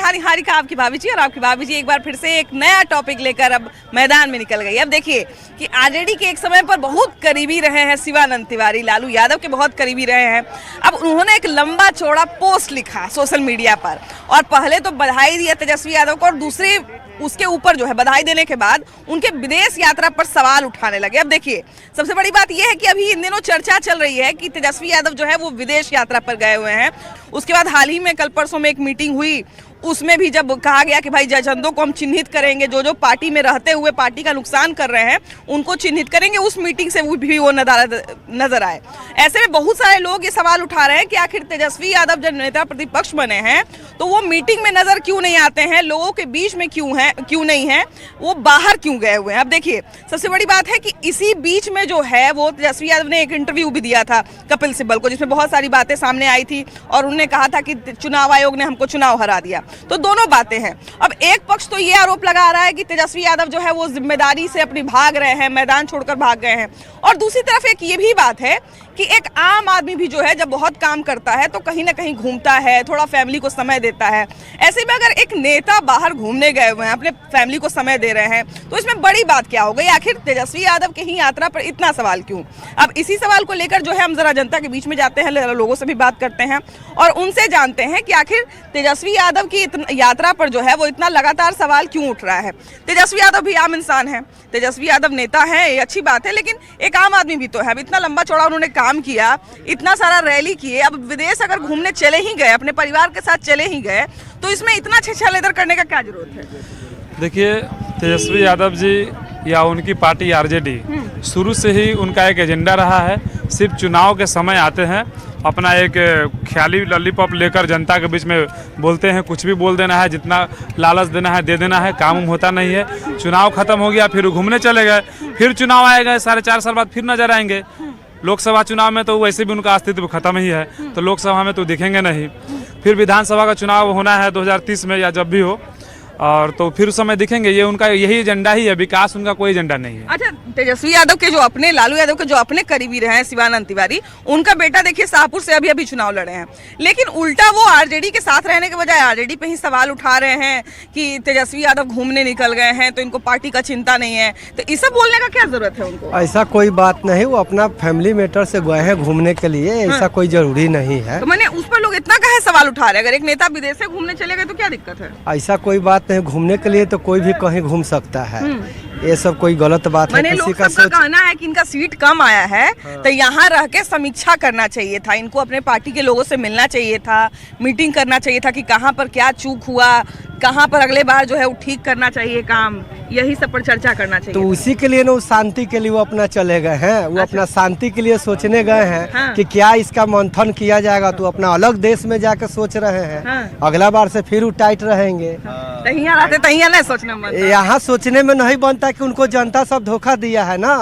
नमस्कार, निहारिका आपकी भाभी जी। और आपकी भाभी जी एक बार फिर से एक नया टॉपिक लेकर अब मैदान में निकल गई। अब देखिए कि आरजेडी के एक समय पर बहुत करीबी रहे हैं शिवानंद तिवारी, लालू यादव के बहुत करीबी रहे हैं। अब उन्होंने एक लंबा चौड़ा पोस्ट लिखा सोशल मीडिया पर और पहले तो बधाई दिया तेजस्वी यादव को, और दूसरी उसके ऊपर जो है बधाई देने के बाद उनके विदेश यात्रा पर सवाल उठाने लगे। अब देखिए सबसे बड़ी बात यह है कि अभी इन दिनों चर्चा चल रही है कि तेजस्वी यादव जो है वो विदेश यात्रा पर गए हुए हैं। उसके बाद हाल ही में कल परसों में एक मीटिंग हुई, उसमें भी जब कहा गया कि भाई जयचंदों को हम चिन्हित करेंगे, जो जो पार्टी में रहते हुए पार्टी का नुकसान कर रहे हैं उनको चिन्हित करेंगे, उस मीटिंग से भी वो नजर आए। ऐसे में बहुत सारे लोग ये सवाल उठा रहे हैं कि आखिर तेजस्वी यादव जब नेता प्रतिपक्ष बने हैं तो वो मीटिंग में नजर क्यों नहीं आते हैं, लोगों के बीच में क्यों नहीं है, वो बाहर क्यों गए हुए हैं। अब देखिए सबसे बड़ी बात है कि इसी बीच में जो है वो तेजस्वी यादव ने एक इंटरव्यू भी दिया था कपिल सिब्बल को, जिसमें बहुत सारी बातें सामने आई थी और उन्होंने कहा था कि चुनाव आयोग ने हमको चुनाव हरा दिया। तो दोनों बातें हैं। अब एक पक्ष तो ये आरोप लगा रहा है कि तेजस्वी यादव जो है वो जिम्मेदारी से अपनी भाग रहे हैं, मैदान छोड़कर भाग गए हैं, और दूसरी तरफ एक ये भी बात है कि एक आम आदमी भी जो है जब बहुत काम करता है तो कहीं ना कहीं घूमता है, थोड़ा फैमिली को समय देता है। ऐसे में अगर एक नेता बाहर घूमने गए हुए हैं, अपने फैमिली को समय दे रहे हैं, तो इसमें बड़ी बात क्या हो गई? आखिर तेजस्वी यादव की ही यात्रा पर इतना सवाल क्यों? अब इसी सवाल को लेकर जो है हम जरा जनता के बीच में जाते हैं, लोगों से भी बात करते हैं और उनसे जानते हैं कि आखिर तेजस्वी यादव की यात्रा पर जो है वो इतना लगातार सवाल क्यों उठ रहा है। तेजस्वी यादव भी आम इंसान है, तेजस्वी यादव नेता है, ये अच्छी बात है, लेकिन एक आम आदमी भी तो है। अब इतना लंबा चौड़ा उन्होंने काम किया, इतना सारा रैली किए, अब विदेश अगर घूमने चले ही गए, अपने परिवार के साथ चले ही गए, तो इसमें इतना छेछा लेदर करने का क्या जरूरत है? देखिए तेजस्वी यादव जी या उनकी पार्टी आरजेडी शुरू से ही उनका एक एजेंडा रहा है, सिर्फ चुनाव के समय आते हैं, अपना एक ख्याली लॉलीपॉप लेकर जनता के बीच में बोलते हैं, कुछ भी बोल देना है, जितना लालच देना है दे देना है, काम होता नहीं है। चुनाव खत्म हो गया, फिर घूमने चले गए, फिर चुनाव आएगा, 4.5 साल बाद फिर नजर आएंगे। लोकसभा चुनाव में तो वैसे भी उनका अस्तित्व खत्म ही है, तो लोकसभा में तो दिखेंगे नहीं। फिर विधानसभा का चुनाव होना है 2030 में या जब भी हो, और तो फिर उस समय दिखेंगे। ये उनका यही एजेंडा ही है, विकास उनका कोई एजेंडा नहीं है। अच्छा, तेजस्वी यादव के जो अपने, लालू यादव के जो अपने करीबी रहे हैं शिवानंद तिवारी, उनका बेटा देखिए शाहपुर से अभी चुनाव लड़े हैं, लेकिन उल्टा वो आरजेडी के साथ रहने के बजाय आरजेडी पे ही सवाल उठा रहे हैं कि तेजस्वी यादव घूमने निकल गए हैं तो इनको पार्टी का चिंता नहीं है। तो इस सब बोलने का क्या जरूरत है उनको? ऐसा कोई बात नहीं, वो अपना फैमिली मैटर से गए हैं घूमने के लिए, ऐसा कोई जरूरी नहीं है। तो मैंने उस पर लोग इतना काहे सवाल उठा रहे हैं? अगर एक नेता विदेश से घूमने चले गए तो क्या दिक्कत है? ऐसा कोई बात नहीं, घूमने के लिए तो कोई भी कहीं घूम सकता है, ये सब कोई गलत बात है। किसी का कहना है कि इनका सीट कम आया है, तो यहाँ रह के समीक्षा करना चाहिए था, इनको अपने पार्टी के लोगों से मिलना चाहिए था, मीटिंग करना चाहिए था कि कहाँ पर क्या चूक हुआ, कहाँ पर अगले बार जो है वो ठीक करना चाहिए काम, यही सब पर चर्चा करना चाहिए। तो उसी के लिए ना शांति के लिए वो अपना चले गए हैं, वो अपना शांति के लिए सोचने गए हैं कि क्या इसका मंथन किया जाएगा। तो अपना अलग देश में जाकर सोच रहे हैं, अगला बार से फिर वो टाइट रहेंगे। यहाँ सोचने में नहीं बनता कि उनको जनता सब धोखा दिया है ना,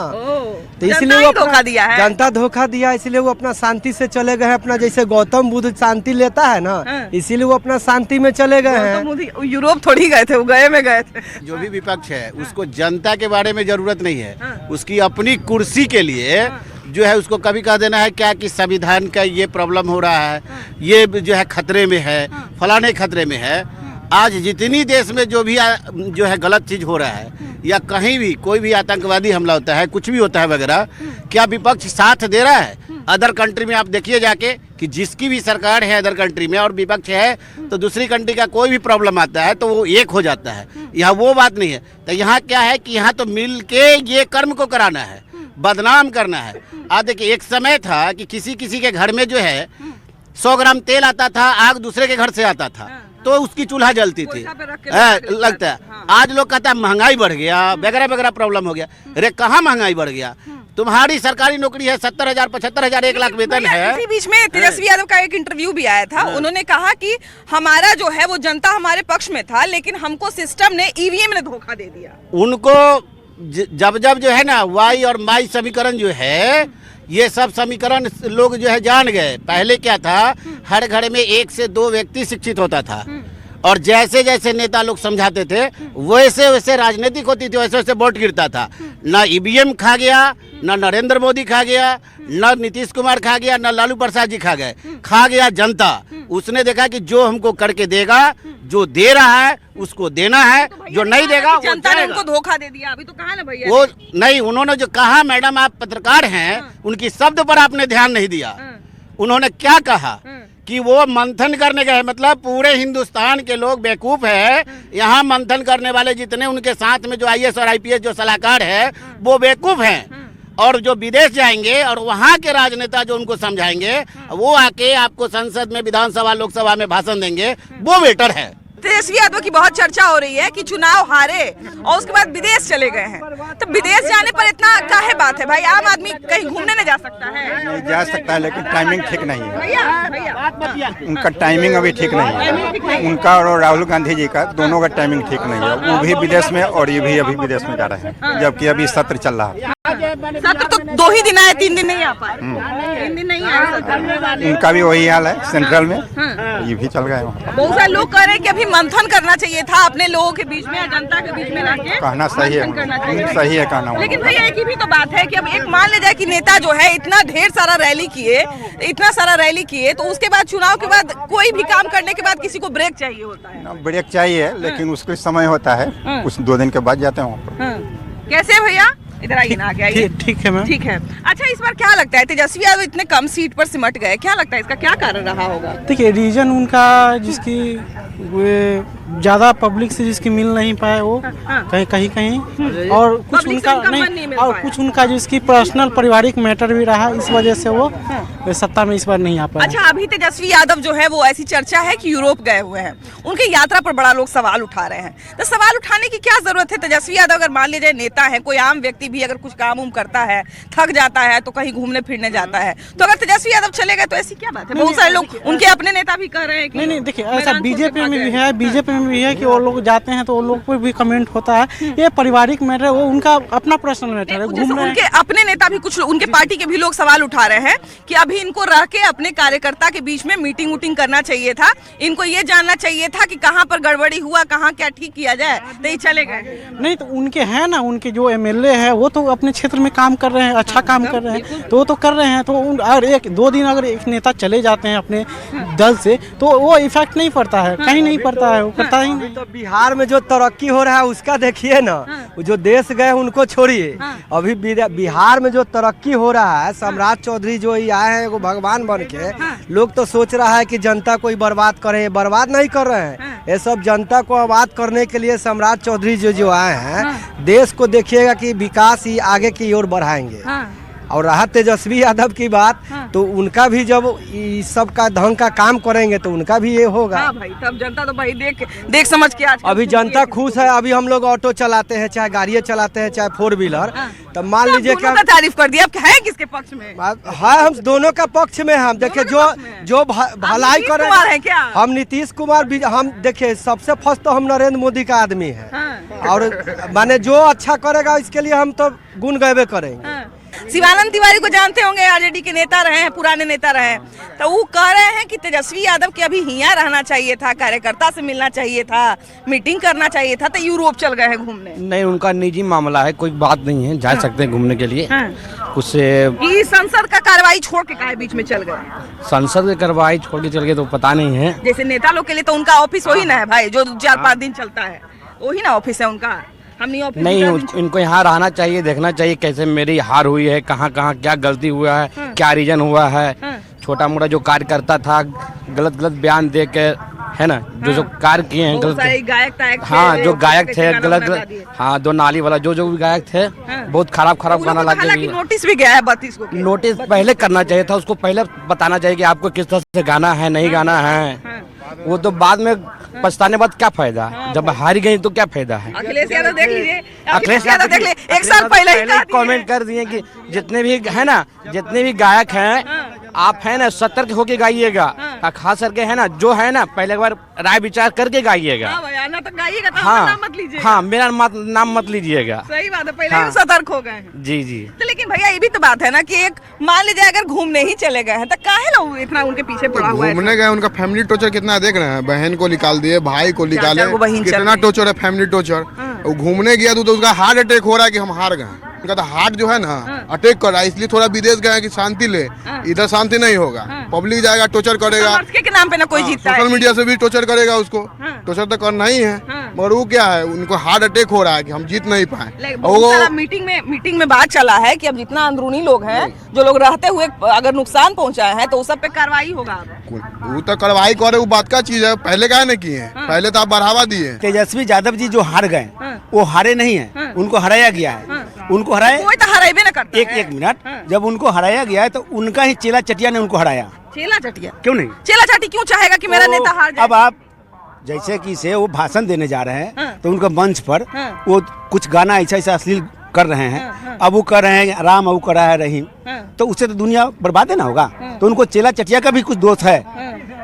तो इसलिए वो धोखा दिया है, जनता धोखा दिया, इसलिए वो अपना शांति से चले गए हैं। अपना जैसे गौतम बुद्ध शांति लेता है ना, इसीलिए वो अपना शांति में चले गए हैं। यूरोप थोड़ी गए थे, वो गए में गए थे। जो भी विपक्ष है उसको जनता के बारे में जरूरत नहीं है, उसकी अपनी कुर्सी के लिए जो है उसको कभी कह देना है क्या कि संविधान का ये प्रॉब्लम हो रहा है, ये जो है खतरे में है, फलाने खतरे में है। आज जितनी देश में जो है गलत चीज हो रहा है, या कहीं भी कोई भी आतंकवादी हमला होता है, कुछ भी होता है वगैरह, क्या विपक्ष साथ दे रहा है? अदर कंट्री में आप देखिए जाके कि जिसकी भी सरकार है अदर कंट्री में और विपक्ष है, तो दूसरी कंट्री का कोई भी प्रॉब्लम आता है तो वो एक हो जाता है। यहाँ वो बात नहीं है। तो यहाँ क्या है कि यहाँ तो मिल के ये कर्म को कराना है, बदनाम करना है। आज देखिए एक समय था कि किसी के घर में जो है 100 ग्राम तेल आता था, आग दूसरे के घर से आता था, तो उसकी चूल्हा जलती थी, लगता है। आज लोग कहता है महंगाई बढ़ गया, वगैरह वगैरह प्रॉब्लम हो गया। अरे कहाँ महंगाई बढ़ गया? तुम्हारी सरकारी नौकरी है 70,000, 75,000, 1 लाख वेतन है। इसी बीच में तेजस्वी यादव का एक इंटरव्यू भी आया था, उन्होंने कहा कि हमारा जो है वो जनता हमारे पक्ष में था, लेकिन हमको सिस्टम ने, ईवीएम ने धोखा दे दिया। उनको जब जो है ना वाई और माई समीकरण जो है, ये सब समीकरण लोग जो है जान गए। पहले क्या था, हर घर में 1 से 2 व्यक्ति शिक्षित होता था, और जैसे जैसे नेता लोग समझाते थे वैसे वैसे राजनीतिक होती थी, वैसे वैसे वोट गिरता था। ना ईवीएम खा गया, ना नरेंद्र मोदी खा गया, ना नीतीश कुमार खा गया, ना लालू प्रसाद जी खा गए, खा गया जनता। उसने देखा कि जो हमको करके देगा, जो दे रहा है उसको देना है, जो नहीं देगा वो जनता ने जाएगा। उनको धोखा दे दिया, अभी तो कहा ना भैया वो नहीं, उन्होंने जो कहा, मैडम आप पत्रकार हैं, उनकी शब्द पर आपने ध्यान नहीं दिया। उन्होंने क्या कहा कि वो मंथन करने गए, मतलब पूरे हिंदुस्तान के लोग बेवकूफ है। यहाँ मंथन करने वाले जितने उनके साथ में जो आईएएस और आईपीएस जो सलाहकार है वो बेवकूफ हैं। और जो विदेश जाएंगे और वहाँ के राजनेता जो उनको समझाएंगे, वो आके आपको संसद में, विधानसभा, लोकसभा में भाषण देंगे, वो बेटर है। तेजस्वी यादव की बहुत चर्चा हो रही है कि चुनाव हारे और उसके बाद विदेश चले गए हैं, तो विदेश जाने पर इतना काहे बात है भाई? आम आदमी कहीं घूमने नहीं जा सकता है? नहीं जा सकता है, लेकिन टाइमिंग ठीक नहीं है। भैया उनका टाइमिंग अभी ठीक नहीं है। उनका और राहुल गांधी जी का दोनों का टाइमिंग ठीक नहीं है। वो भी विदेश में और ये भी अभी विदेश में जा रहे हैं, जबकि अभी सत्र चल रहा है। सत्र तो 2 ही दिन आए, 3 दिन नहीं आ पाए। 3 दिन नहीं आए सत्र। उनका भी वही हाल है सेंट्रल में, ये भी चल गए वहाँ। बहुत सारे लोग कह रहे हैं कि अभी मंथन करना चाहिए था अपने लोगों के बीच में, जनता के बीच में रह के कहना सही है, मंथन करना चाहिए। सही है कहना। लेकिन भैया एक ही भी तो बात है कि अब एक मान ले जाए कि नेता जो है इतना ढेर सारा रैली किए, तो उसके बाद चुनाव के बाद कोई भी काम करने के बाद किसी को ब्रेक चाहिए होता है। ब्रेक चाहिए, लेकिन उसको समय होता है, कुछ 2 दिन के बाद जाते हैं वहाँ पर। कैसे भैया? इधर आइए ना, आगे आइए। ठीक है मैम। ठीक है। अच्छा, इस बार क्या लगता है तेजस्वी यादव इतने कम सीट पर सिमट गए, क्या लगता है इसका क्या कारण रहा होगा? देखिए, रीजन उनका जिसकी वे ज़्यादा पब्लिक से जिसकी मिल नहीं पाए वो कहीं और कुछ उनका नहीं, और कुछ उनका जिसकी पर्सनल पारिवारिक मैटर भी रहा, इस वजह से वो सत्ता में इस बार नहीं आ पाए। अच्छा, अभी तेजस्वी यादव जो है वो ऐसी चर्चा है कि यूरोप गए हुए हैं, उनकी यात्रा पर बड़ा लोग सवाल उठा रहे हैं। तो सवाल उठाने की क्या जरूरत है? तेजस्वी यादव अगर मान लीजिए नेता है, कोई आम व्यक्ति भी अगर कुछ काम उम करता है, थक जाता है तो कहीं घूमने फिरने जाता है, तो अगर तेजस्वी यादव चले गए तो ऐसी क्या बात है? बहुत सारे लोग उनके अपने नेता भी कह रहे हैं कि नहीं देखिए, ऐसा बीजेपी में भी है, कि वो लोग जाते हैं तो वो लोग पर भी कमेंट होता है। ये पारिवारिक मैटर, वो उनका अपना पर्सनल मैटर है। जैसे उनके अपने नेता भी, कुछ उनके पार्टी के भी लोग सवाल उठा रहे हैं कि अभी इनको रह के अपने कार्यकर्ता के बीच में मीटिंग वूटिंग करना चाहिए था, इनको ये जानना चाहिए था कि कहाँ पर गड़बड़ी हुआ, कहाँ क्या ठीक किया जाए, तो ये चले गए। नहीं तो उनके हैं ना, उनके जो एमएलए है वो तो अपने क्षेत्र में काम कर रहे हैं, अच्छा काम कर रहे हैं, तो वो तो कर रहे हैं। तो अगर 1-2 दिन अगर एक नेता चले जाते हैं अपने दल से तो वो इफेक्ट नहीं पड़ता है, कहीं नहीं पड़ता है, वो करता ही नहीं। तो बिहार में जो तरक्की हो रहा है उसका देखिए ना, जो देश गए उनको छोड़िए। अभी बिहार में जो तरक्की हो रहा है, सम्राट चौधरी जो आए हैं वो भगवान बन के, लोग तो सोच रहा है कि जनता को बर्बाद करें, बर्बाद नहीं कर रहे हैं। ये सब जनता को आबाद करने के लिए सम्राट चौधरी जो आए हैं, देश को देखिएगा कि विकास ही आगे की ओर बढ़ाएंगे। और रहा तेजस्वी यादव की बात, तो उनका भी जब इस सब का ढंग का काम करेंगे तो उनका भी ये होगा। हाँ भाई, तब जनता तो भाई देख समझ के आज अभी जनता खुश है। अभी हम लोग ऑटो चलाते हैं, चाहे गाड़ियाँ चलाते हैं, चाहे 4 व्हीलर, तो मान लीजिए क्या तारीफ कर दी। अब है किसके पक्ष में? हाँ, हम दोनों का पक्ष में। हम देखिए जो भलाई करे, हम नीतीश कुमार भी। हम देखिए सबसे फर्स्ट तो हम नरेंद्र मोदी का आदमी है, और माने जो अच्छा करेगा इसके लिए हम तो गुण गावे करेंगे। शिवानंद तिवारी को जानते होंगे, आरजेडी के नेता रहे हैं, पुराने नेता रहे हैं, तो वो कह रहे हैं कि तेजस्वी यादव के अभी यहाँ रहना चाहिए था, कार्यकर्ता से मिलना चाहिए था, मीटिंग करना चाहिए था, तो यूरोप चल गए हैं घूमने। नहीं, उनका निजी मामला है, कोई बात नहीं है, जा सकते हैं घूमने के लिए। कुछ संसद का कार्रवाई छोड़ के काहे बीच में चल गए? संसद की कार्रवाई छोड़ के चल गए तो पता नहीं है। जैसे नेता लोग के लिए तो उनका ऑफिस वही ना है भाई, जो 4-5 दिन चलता है, वही ना ऑफिस है उनका। हम नहीं, इनको यहाँ रहना चाहिए, देखना चाहिए कैसे मेरी हार हुई है, कहाँ कहाँ क्या गलती हुआ है, क्या रीजन हुआ है। छोटा मोटा जो कार्यकर्ता था, गलत बयान दे के, है ना, जो कार्य किए हैं गलत, गायक हाँ जो गायक थे गलत, हाँ 2 नाली वाला जो भी गायक थे, बहुत खराब गाना लगे। नोटिस भी गया है 32 को। नोटिस पहले करना चाहिए था, उसको पहले बताना चाहिए कि आपको किस तरह से गाना है, नहीं गाना है। वो तो बाद में पछताने बाद क्या फायदा, जब हार गई तो क्या फायदा है। अखिलेश यादव देख लीजिए, अखिलेश यादव देख लीजिए, 1 साल पहले ही कमेंट कर दिए कि जितने भी है ना, जितने भी गायक हैं, आप है ना सतर्क होके गाइएगा, खास करके है ना, जो है ना पहले बार राय विचार करके गाइएगा। हाँ, मेरा नाम मत लीजिएगा। सही बात है, पहले सतर्क हो गए। जी। तो लेकिन भैया ये भी तो बात है ना कि एक मान लीजिए अगर घूमने ही चले गए हैं तो काहे लोग इतना उनके पीछे पड़ा हुआ है? घूमने गए, उनका फैमिली टोर्चर कितना देख रहे हैं, बहन को निकाल दिए, भाई को निकाले, कितना टोर्चर है, फैमिली टोर्चर। वो घूमने गया तो उसका हार्ट अटैक हो रहा है कि हम हार गए। उनका तो हार्ट जो है ना अटैक कर रहा है, इसलिए थोड़ा विदेश गए कि शांति ले। इधर शांति नहीं होगा, पब्लिक जाएगा टॉर्चर करेगा, समर्थक के नाम पे ना कोई जीतता है। सोशल मीडिया से भी टॉर्चर करेगा उसको, टॉर्चर तो करना ही है। मगर वो क्या है, उनको हार्ट अटैक हो रहा है कि हम जीत नहीं पाए। वो मीटिंग में बात चला है कि अब जितना अंदरूनी लोग हैं, जो लोग रहते हुए अगर नुकसान पहुंचाए हैं तो उस सब पे कार्रवाई होगा। वो तो कार्रवाई करे, वो बात का चीज है, पहले क्या नहीं किए, पहले तो आप बढ़ावा दिए। तेजस्वी यादव जी जो हार गए वो हारे नहीं है, उनको हराया गया है। उनको हराया, कोई तो हराइबे ना करता है। एक मिनट, जब उनको हराया गया है तो उनका ही चेला चटिया ने उनको हराया। चेला चटिया क्यों नहीं? चेला चाटी क्यों चाहेगा कि मेरा नेता हार जाए? अब आप जैसे कि से वो भाषण देने जा रहे हैं तो उनका मंच पर वो कुछ गाना ऐसा ऐसा अश्लील कर रहे हैं। अब वो कर रहे हैं राम, अब वो कर रहा है रहीम, तो उससे तो दुनिया बर्बाद है ना होगा। तो उनको चेला चटिया का भी कुछ दोष है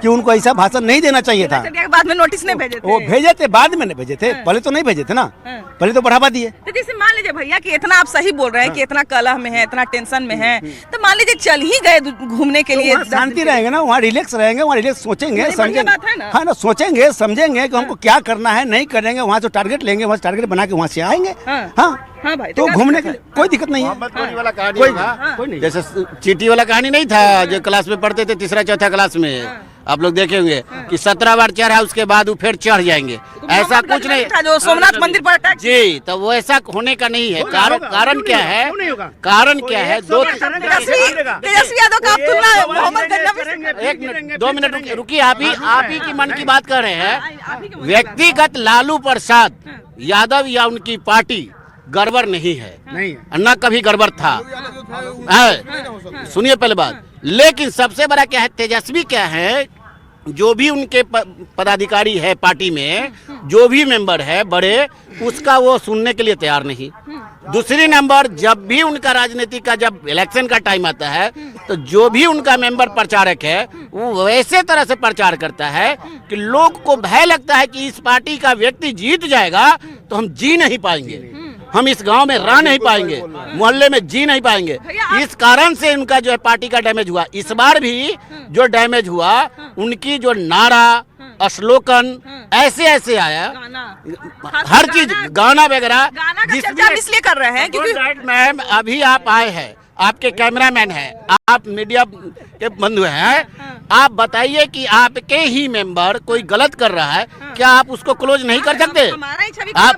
कि उनको ऐसा भाषण नहीं देना चाहिए था। बाद में नोटिस नहीं भेजे थे। वो भेजे थे, बाद में नहीं भेजे थे, पहले तो नहीं भेजे थे ना, पहले तो बढ़ावा दिए। तो जैसे मान लीजिए भैया कि इतना आप सही बोल रहे हैं कि इतना कलह में है, इतना टेंशन में है, तो मान लीजिए चल ही गए घूमने के लिए, शांति रहेंगे ना, वहाँ रिलैक्स रहेंगे, वहाँ रिलैक्स सोचेंगे समझेंगे, हाँ ना, सोचेंगे समझेंगे कि हमको क्या करना है, नहीं करेंगे, वहाँ जो टारगेट लेंगे वहाँ टारगेट बना के वहाँ से आएंगे। हाँ भाई, तो घूमने के कोई दिक्कत नहीं है। वाला कहानी होगा, जैसे चींटी वाला कहानी नहीं था जो क्लास में पढ़ते थे, तीसरा चौथा क्लास में आप लोग देखे होंगे कि 17 बार चढ़ा, उसके बाद वो फिर चढ़ जाएंगे। ऐसा कुछ नहीं था जो सोमनाथ मंदिर पर अटैक जी, तो वो ऐसा होने का नहीं है। कारण क्या है, कारण क्या है, तेजस्वी यादव का आप तुलना मोहम्मद गन्ना से। 1 मिनट 2 मिनट रुकिए, आप ही की मन की बात कर रहे हैं। व्यक्तिगत लालू प्रसाद यादव या उनकी पार्टी गड़बड़ नहीं है, न कभी गड़बड़ था। सुनिए पहले बात, लेकिन सबसे बड़ा क्या है, तेजस्वी क्या है, जो भी उनके पदाधिकारी है पार्टी में, जो भी मेंबर है बड़े, उसका वो सुनने के लिए तैयार नहीं। दूसरी नंबर, जब भी उनका राजनीति का जब इलेक्शन का टाइम आता है तो जो भी उनका मेंबर प्रचारक है वो वैसे तरह से प्रचार करता है कि लोग को भय लगता है कि इस पार्टी का व्यक्ति जीत जाएगा तो हम जी नहीं पाएंगे, हम इस गांव में रह नहीं पाएंगे, मोहल्ले में जी नहीं पाएंगे। इस कारण से उनका जो है पार्टी का डैमेज हुआ। इस बार भी जो डैमेज हुआ, उनकी जो नारा श्लोकन ऐसे ऐसे आया, हर चीज गाना वगैरह, इसलिए कर रहे हैं क्योंकि मैम अभी आप आए हैं, आपके कैमरामैन हैं, आप मीडिया के बंधु हैं, आप बताइए कि आपके ही मेंबर कोई गलत कर रहा है, क्या आप उसको क्लोज नहीं कर सकते? हमारा ही छवि आप